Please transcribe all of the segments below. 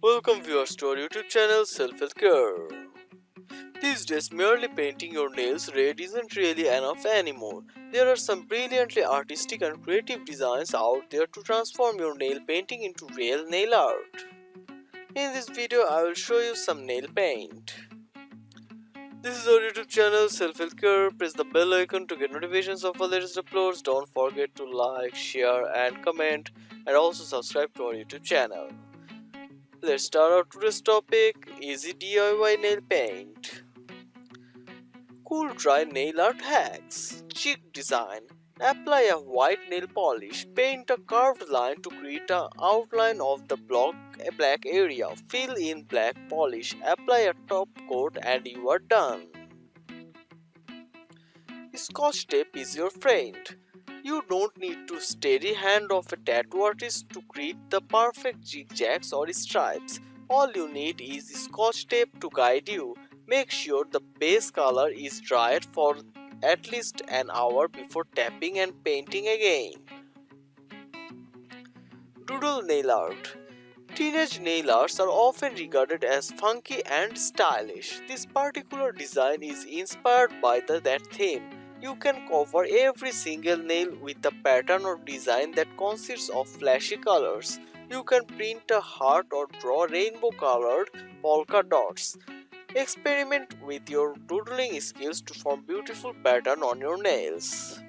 Welcome viewers to our YouTube channel Self Health Care. These days, merely painting your nails red isn't really enough anymore. There are some brilliantly artistic and creative designs out there to transform your nail painting into real nail art. In this video, I will show you some nail paint. This is our YouTube channel Self Health Care. Press the bell icon to get notifications of our latest uploads. Don't forget to like, share, and comment, and also subscribe to our YouTube channel. Let's start out today's topic, easy DIY nail paint. Cool dry nail art hacks. Cheek design. Apply a white nail polish. Paint a curved line to create an outline of the black area. Fill in black polish. Apply a top coat and you are done. Scotch tape is your friend. You don't need to steady hand of a tattoo artist to create the perfect zigzags or stripes. All you need is scotch tape to guide you. Make sure the base color is dried for at least an hour before tapping and painting again. Doodle nail art. Teenage nail arts are often regarded as funky and stylish. This particular design is inspired by that theme. You can cover every single nail with a pattern or design that consists of flashy colors. You can print a heart or draw rainbow colored polka dots. Experiment with your doodling skills to form beautiful pattern on your nails.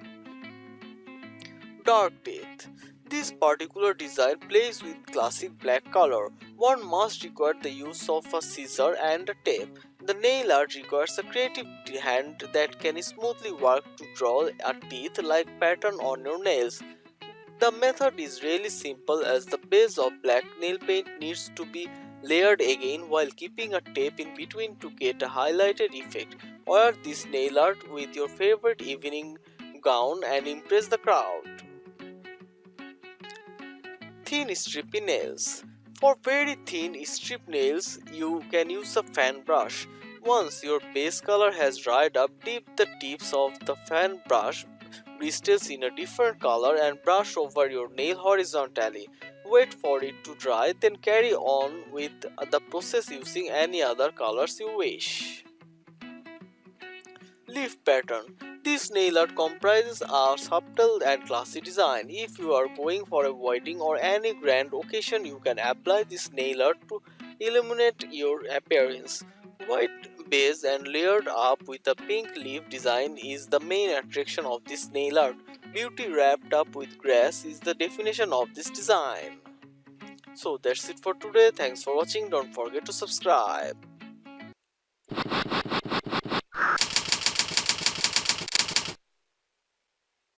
Dark teeth. This particular design plays with classic black color. One must require the use of a scissor and a tape. The nail art requires a creative hand that can smoothly work to draw a teeth-like pattern on your nails. The method is really simple as the base of black nail paint needs to be layered again while keeping a tape in between to get a highlighted effect. Wear this nail art with your favorite evening gown and impress the crowd. Thin stripy nails. For very thin strip nails, you can use a fan brush. Once your base color has dried up, dip the tips of the fan brush bristles in a different color and brush over your nail horizontally. Wait for it to dry, then carry on with the process using any other colors you wish. Leaf pattern. This nail art comprises a subtle and classy design. If you are going for a wedding or any grand occasion, you can apply this nail art to illuminate your appearance. White base and layered up with a pink leaf design is the main attraction of this nail art. Beauty wrapped up with grace is the definition of this design. So that's it for today. Thanks for watching. Don't forget to subscribe.